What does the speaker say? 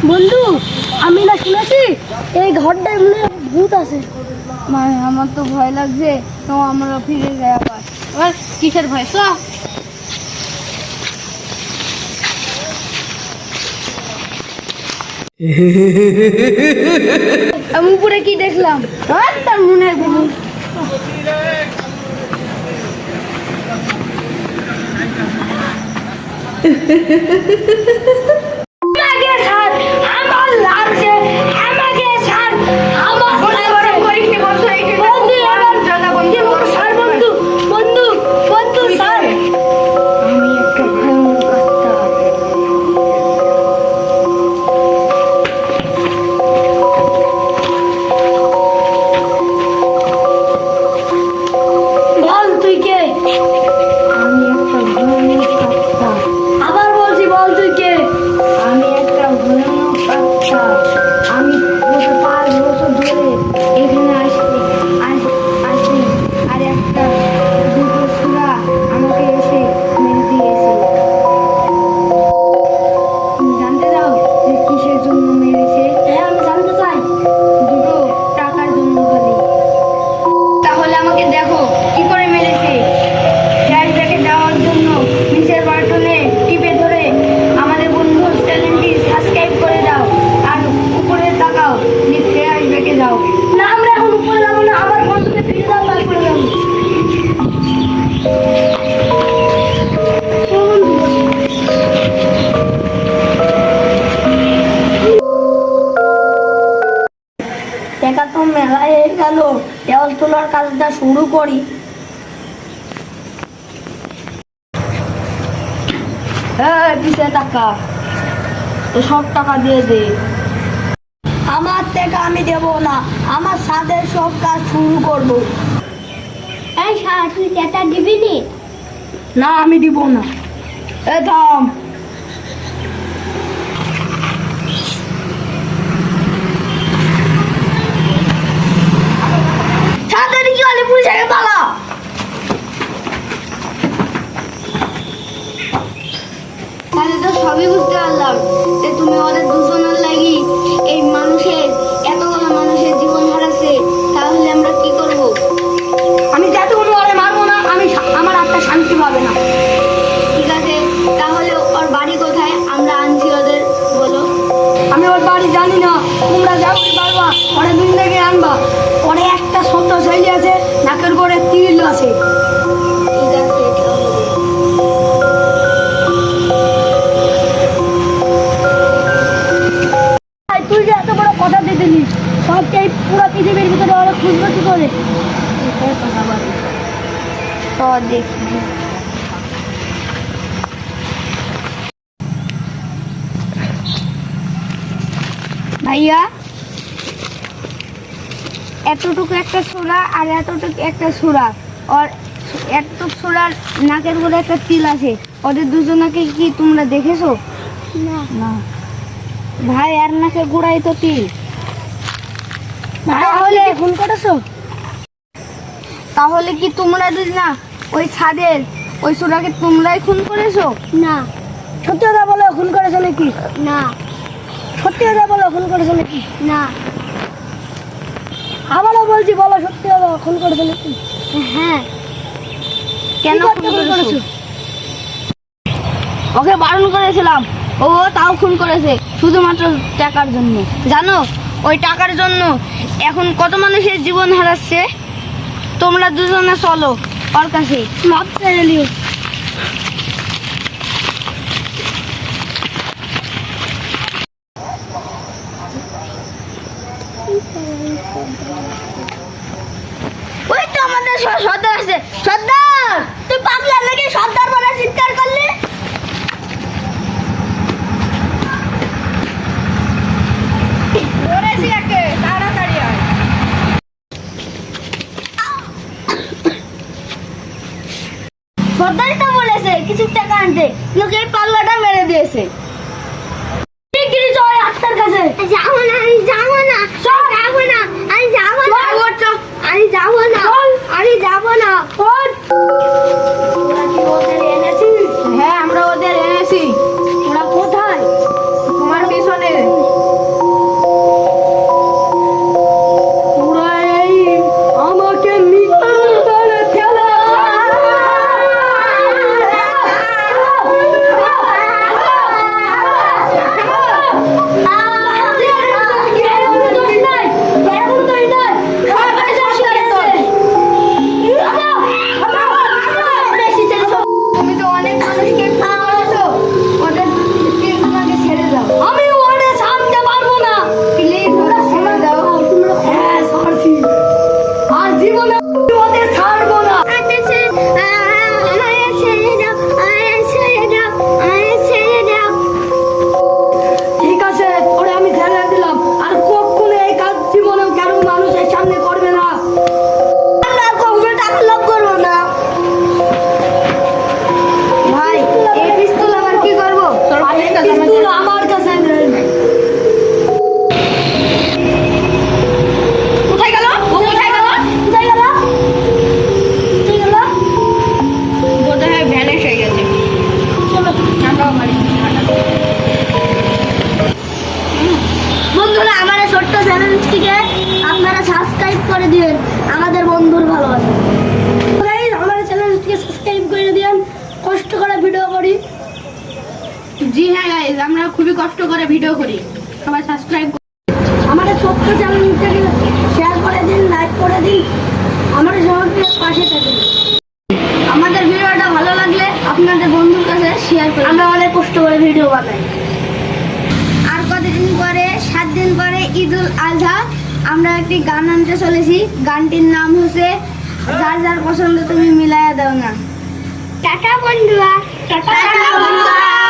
বন্ধু, আমি না শুনেছি এই ঘরটায় মনে হয় ভূত আছে। মানে আমার তো ভয় লাগছে, তো আমরা ফিরে যাই আবার। এবার কিসের ভয়? চ। আমি উপরে কি দেখলাম? তার মনে হয় ভূত। আমাকে ছাড়, আমার লাগছে, আমাকে ছাড়, আমার লাগছে। বন্ধু, আমার ছাড় বন্ধু, বন্ধু, বন্ধু ছাড়। আমি একটা ভয়ঙ্কর আত্মা। বল তুই কে? আমি একটা ভয়ঙ্কর আত্মা। আবার বলছি, বল তুই কে? আমি একটা ভয়ানক আত্মা। আমি গত 5 বছর ধরে এখানে আসি আর একটা দুটো সুরা আমাকে এসে মেরে দিয়েছে। তুমি জানতে চাও যে কিসের জন্য মেরেছে? হ্যাঁ, আমি জানতে চাই। দুটো টাকার জন্য খালি। তাহলে আমাকে দেখো কি করে মেরেছে। ফ্ল্যাশব্যাকে যাওয়ার জন্য নিচের বাটনে টিপে ধরে আমাদের বন্ধুর চ্যানেলটি সাবস্ক্রাইব করে দাও আর উপরে তাকাও, ফ্ল্যাশব্যাকে যাও। না, আমরা এখন উপরে যাবো না, আমার বন্ধুকে ফিরে দাও, তারপরে যাবো। টাকা তো মেলা হয়ে গেল, দেওয়াল তোলার কাজটা শুরু করি। পিছে টাকা তো সব টাকা দিয়ে দে। আমার থেকে আমি দেবো না, আমার সাথে সব কাজ শুরু করবো। এই শালা, তুই টাকা দিবি নি? না, আমি দিব না। এ থাম। সাথে কি হলে পুলিশে পালা। তাহলে তো সবই বুঝতে পারলাম যে তুমি ওদের দুজনের লাগি এই এতগুলো মানুষের জীবন হারাচ্ছে। তাহলে আমরা কি করব? আমি যাতে কোনো ওরে মারবো না, আমার আত্মা শান্তি পাবে না। ঠিক আছে, তাহলে ওর বাড়ি কোথায়? আমরা আনছি ওদের, বলো। আমি ওর বাড়ি জানি না, তোমরা যাও পারবা, ওরে দুই থেকে আনবা। ওরে একটা ছোট ছেলে আছে, নাকের করে তিল আছে। ঠিক আছে, তুই যে এত বড় কথা দিয়ে দিলি, সবটাই পুরো পৃথিবীর ভিতরে ওরা খুঁজবে কি করে? তো দেখি। ভাইয়া, এতটুকু একটা সুরা আর এতটুকু একটা সুরা, আর এতটুকু সুরার নাকের উপরে একটা তিল আছে। ওদের দুজনকে কি তোমরা দেখেছো? না ভাই, আর নাকের গোড়াই তো তিল। তাহলে ফোন করেছো? তাহলে কি তোমরা না ওই ছাদের ওই সুরাকে তোমরাই খুন করেছো? না। সত্যি কথা বলো, খুন করেছো নাকি? না। সত্যি কথা বলো, খুন করেছো নাকি? না। আবারও বলছি, বলো সত্যি কথা, খুন করেছো নাকি? হ্যাঁ। কেন কি করতে খুন করেছো? করেছো? ওকে বারণ করেছিলাম, ও তাও খুন করেছে শুধুমাত্র টাকার জন্য। জানো ওই টাকার জন্য এখন কত মানুষের জীবন হারাচ্ছে? তোমরা দুজনে চলো ওর কাছে। মাপ ছেড়ে নিও। ওই তো আমাদের সর্দার আছে। সর্দার, তুই পাগলা নাকি? সর্দার বলে চিৎকার করলি? ধরেছি একে, তাড়াতাড়ি আয়। সর্দারই তো বলেছে কিছু টাকা আনতে, লোকে এই পাগলাটা মেরে দিয়েছে। আত্মার কাছে যাবো না, আমি যাবো না, যাবো না, আমি যাবো না, আমি যাবো না, আমি যাবো না। তোরা কি ওদের এনেছিস? হ্যাঁ, আমরা ওদের এনেছি। ওরা কোথায়? তোমার পিছনে। হ্যাঁ গাইস, আমরা খুবই কষ্ট করে ভিডিও করি, সবাই সাবস্ক্রাইব। আমাদের ছোট্ট চ্যানেলটাকে শেয়ার করে দিন, লাইক করে দিন, আমাদের সবাইকে পাশে থাকুন। আমাদের ভিডিওটা ভালো লাগলে আপনাদের বন্ধুর কাছে শেয়ার করুন। আমরা অনেক কষ্ট করে ভিডিও বানাই। আর কতদিন পরে, 7 দিন পরে ঈদুল আজহা, আমরা একটি গান আনতে চলেছি। গানটির নাম হচ্ছে যার যার পছন্দ তুমি মিলায়া দাও না। টাটা বন্ধুরা, টাটা টাটা বন্ধুরা।